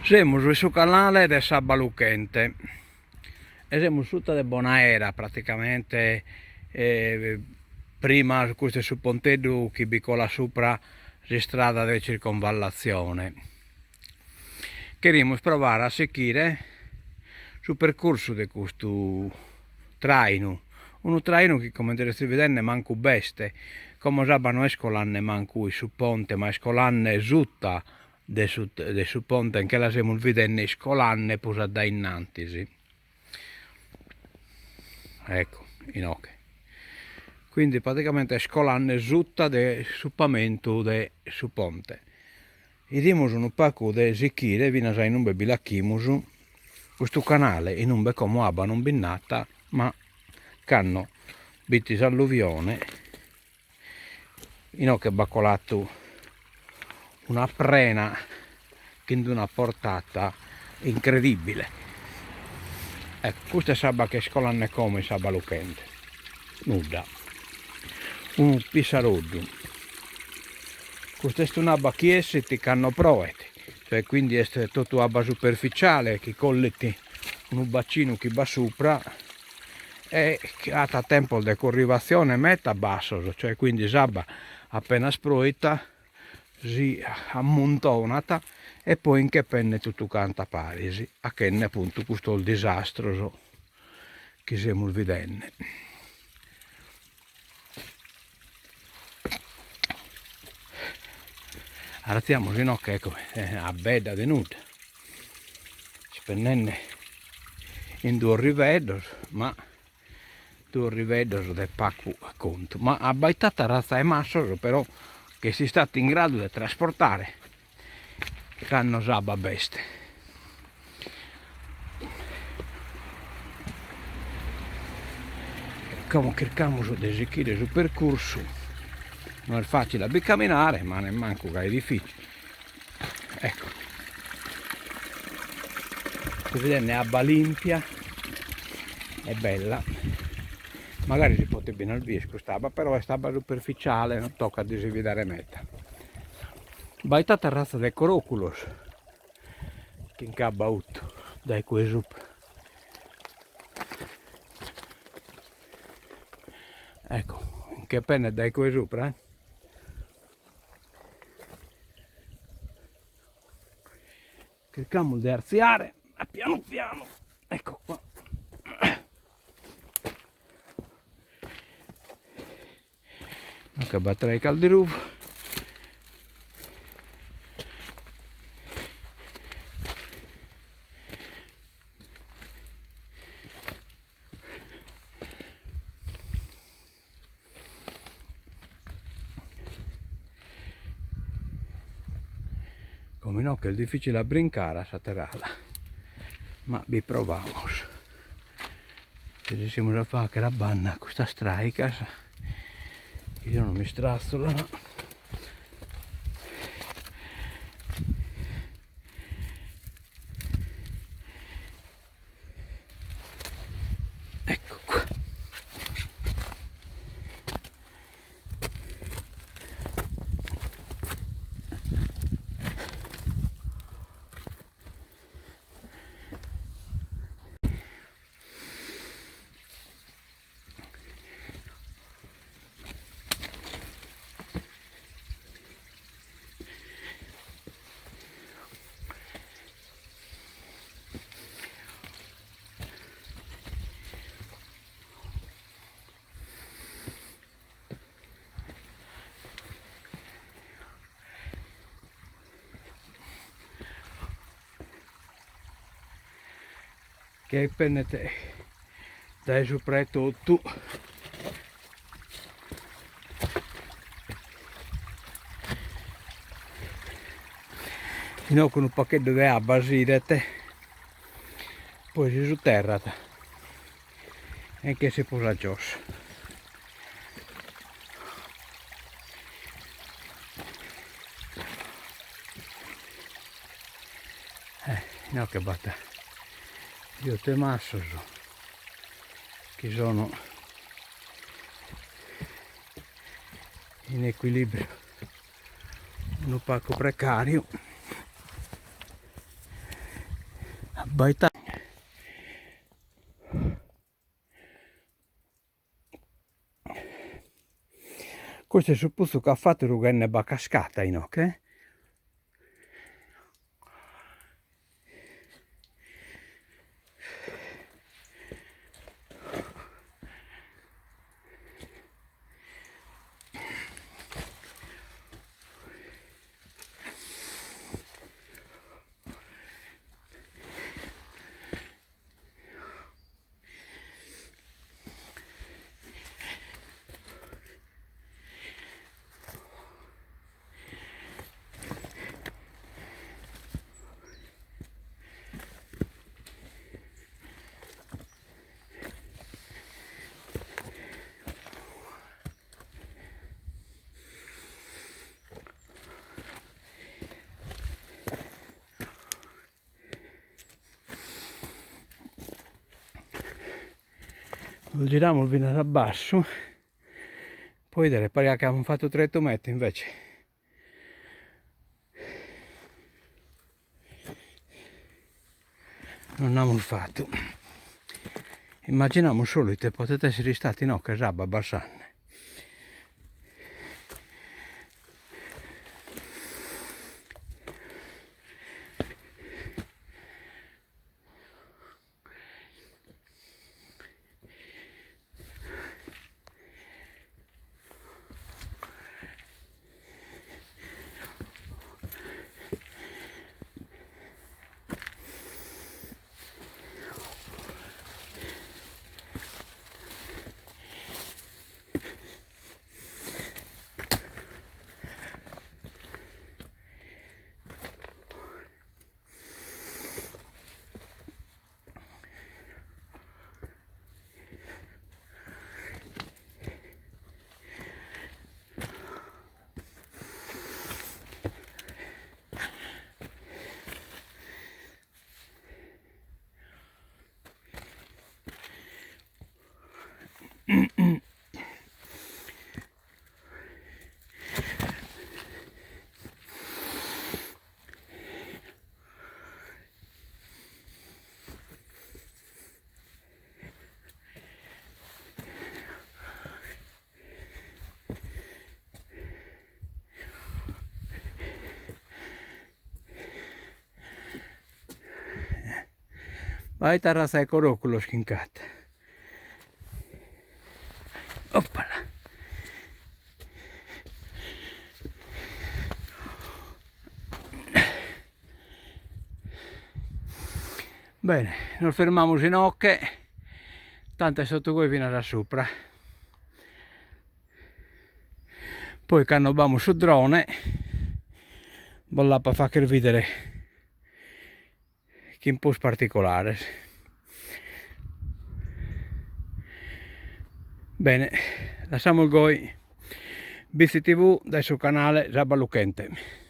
Siamo sul canale di Sabbaluchente e siamo tutta di buona era praticamente. Prima questo su Pontedo che bicola sopra la strada di circonvallazione. Queremos provare a seguire sul percorso di questo traino. Un traino che, come potrete vedere, manco beste, come sabano escolanne manco su ponte, ma escolanne zutta de su ponte, anche la siamo vedendo scolanne posa da innantisi. Ecco, in ok. Quindi praticamente scolanne zutta de suppamento de su ponte. Idiamo un pacco de sicchire, vi nasai non bebilacchimus questo canale in un be come abba non binnata, ma canno bitis alluvione, in che baccolato una prena che di una portata incredibile. Ecco, questa è sabba che scolanne come sabba lucente. Nuda. Un pisaruddu. Questa è una bacchiesse che hanno proeti, cioè quindi è tutto abba superficiale che colletti un bacino che va sopra e a tempo di corrivazione metta basso, cioè quindi sabba appena sproita si ammontonata e poi in che penne tutto canta parisi, a che ne appunto questo il disastro che siamo vedendo. Aratiamo no che ecco, a beda venuta. Spennenne in due rivedos, ma due rivedos del pacco a conto. Ma a baitata razza è masso, però che si è stato in grado di trasportare canno sabba beste. Come cerchiamo di eseguire sul percorso, non è facile da camminare, ma ne manco che è difficile. Ecco, si vede ne abba limpia, è bella, magari si potrebbe bene al viesco stava, però è stava superficiale, non tocca desividare meta. Baita terrazza del Coroculos, che incabba tutto, dai qui sopra. Ecco, che penne dai qui sopra, Cerchiamo di arziare, piano piano, ecco qua. Anche batterei caldirufo. Come no che è difficile a brincare a saterala, ma vi proviamo. Se riusciamo a fare che la banna questa straica, io non mi strazzolo, no? Ecco qua. Che pennete dai sopra tutto. Fino con un pacchetto di abba sidete, poi si sotterrata e che si posa giù. No che batta. Io te masso che sono in equilibrio, un pacco precario. Baita. Questo è il posto che ha fatto Rugenne cascata in ok? Lo giriamo il vino da basso, poi vedere, pare che abbiamo fatto 3 metri invece. Non abbiamo fatto. Immaginiamo solo che potete essere stati no, che Rabba Bassan. Vai tarasa e coroculo schincate. Oppala. Bene, non fermiamo in ocche, tanto è sotto qui fino da sopra. Poi canobbiamo su drone, bolla per far vedere che un po' particolare. Bene, lasciamo il goi BCTV dal suo canale Rabba Lucente.